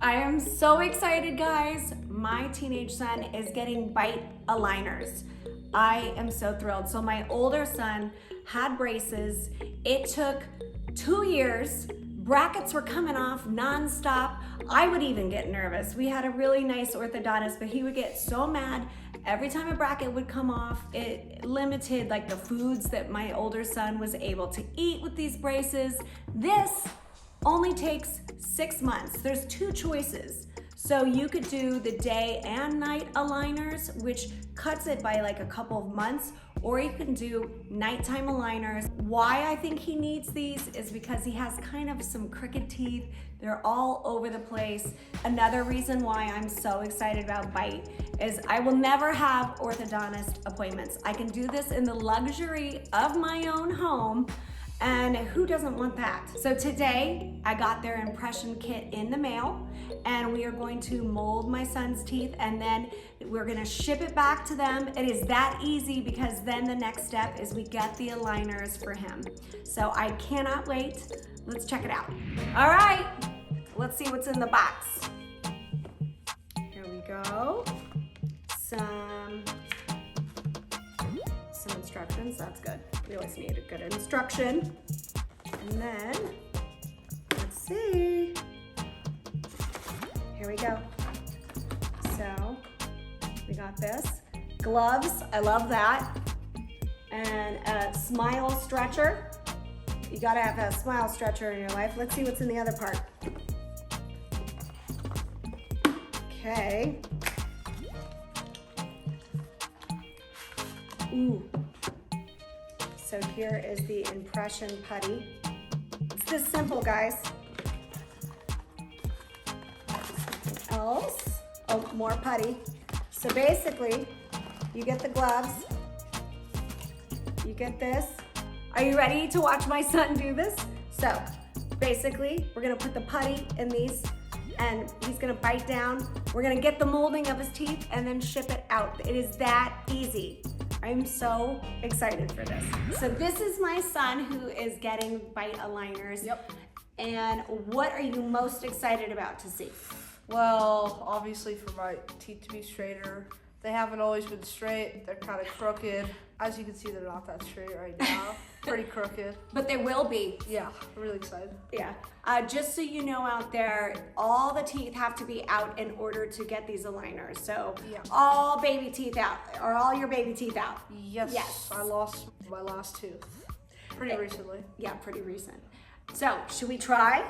I am so excited, guys. My teenage son is getting Byte aligners. I am so thrilled. So my older son had braces. It took 2 years. Brackets were coming off nonstop. I would even get nervous. We had a really nice orthodontist, but he would get so mad every time a bracket would come off. It limited like the foods that my older son was able to eat with these braces. This only takes 6 months. There's 2 choices. So you could do the day and night aligners, which cuts it by like a couple of months, or you can do nighttime aligners. Why I think he needs these is because he has kind of some crooked teeth. They're all over the place. Another reason why I'm so excited about Byte is I will never have orthodontist appointments. I can do this in the luxury of my own home. And who doesn't want that? So today I got their impression kit in the mail, and we are going to mold my son's teeth, and then we're gonna ship it back to them. It is that easy because then the next step is we get the aligners for him. So I cannot wait. Let's check it out. All right, let's see what's in the box. Here we go. Some instructions, that's good. We always need a good instruction. And then, let's see. Here we go. So, we got this. Gloves, I love that. And a smile stretcher. You gotta have a smile stretcher in your life. Let's see what's in the other part. Okay. Ooh. So here is the impression putty. It's this simple, guys. Something else. Oh, more putty. So basically, you get the gloves. You get this. Are you ready to watch my son do this? So basically, we're gonna put the putty in these, and he's gonna bite down. We're gonna get the molding of his teeth and then ship it out. It is that easy. I'm so excited for this. So this is my son who is getting Byte aligners. Yep. And what are you most excited about to see? Well, obviously for my teeth to be straighter. They haven't always been straight. They're kind of crooked. As you can see, they're not that straight right now. Pretty crooked. But they will be. Yeah, I'm really excited. Yeah. Just so you know out there, all the teeth have to be out in order to get these aligners. So yeah. All baby teeth out, or all your baby teeth out. Yes. Yes. I lost my last tooth pretty recently. Yeah, pretty recent. So should we try?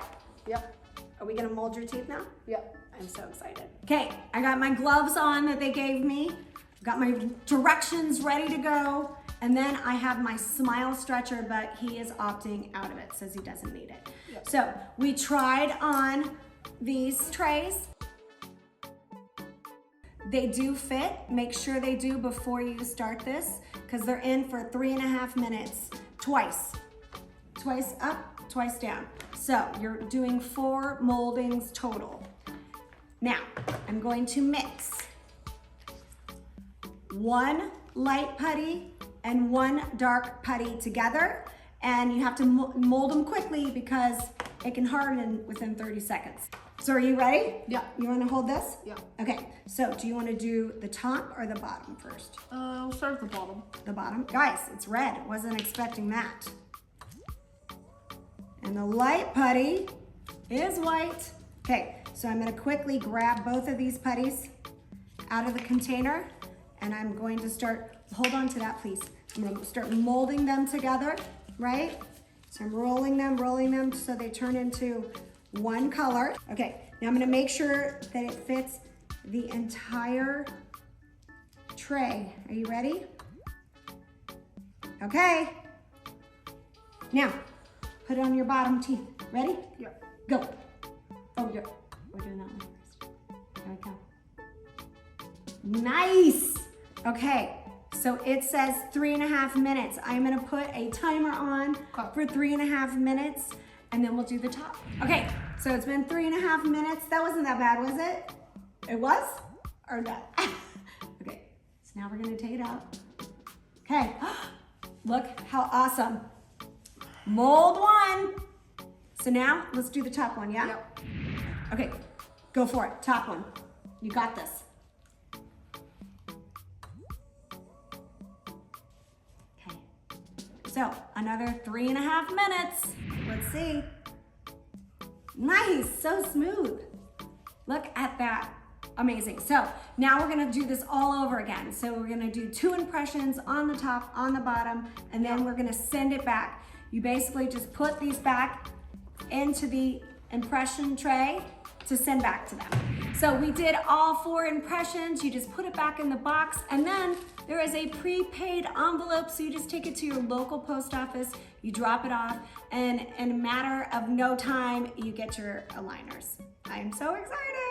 Yep. Are we gonna mold your teeth now? Yep. I'm so excited. Okay, I got my gloves on that they gave me. Got my directions ready to go. And then I have my smile stretcher, but he is opting out of it, says he doesn't need it. Yep. So we tried on these trays. They do fit. Make sure they do before you start this, because they're in for 3.5 minutes, twice. Twice up, twice down. So you're doing 4 moldings total. Now, I'm going to mix 1 light putty and 1 dark putty together, and you have to mold them quickly because it can harden within 30 seconds. So are you ready? Yeah. You want to hold this? Yeah. Okay, so do you want to do the top or the bottom first? We'll start at the bottom. The bottom? Guys, it's red. Wasn't expecting that. And the light putty is white. Okay, so I'm gonna quickly grab both of these putties out of the container, and I'm going to start, hold on to that please. I'm gonna start molding them together, right? So I'm rolling them so they turn into one color. Okay, now I'm gonna make sure that it fits the entire tray. Are you ready? Okay. Now, put it on your bottom teeth. Ready? Yeah. Go. Oh, yeah. We're doing that one first. There we go. Nice. Okay, so it says 3.5 minutes. I'm gonna put a timer on for 3.5 minutes, and then we'll do the top. Okay, so it's been 3.5 minutes. That wasn't that bad, was it? It was? Or not? Okay, so now we're gonna take it out. Okay, look how awesome. Mold 1. So now let's do the top one, yeah? Yep. Okay, Go for it, top one. You got this. Okay, so another 3.5 minutes. Let's see. Nice, so smooth. Look at that, amazing. So now we're gonna do this all over again. So we're gonna do 2 impressions on the top, on the bottom, and then we're gonna send it back. You basically just put these back into the impression tray to send back to them. So we did all 4 impressions. You just put it back in the box, and then there is a prepaid envelope. So you just take it to your local post office, you drop it off, and in a matter of no time, you get your aligners. I am so excited.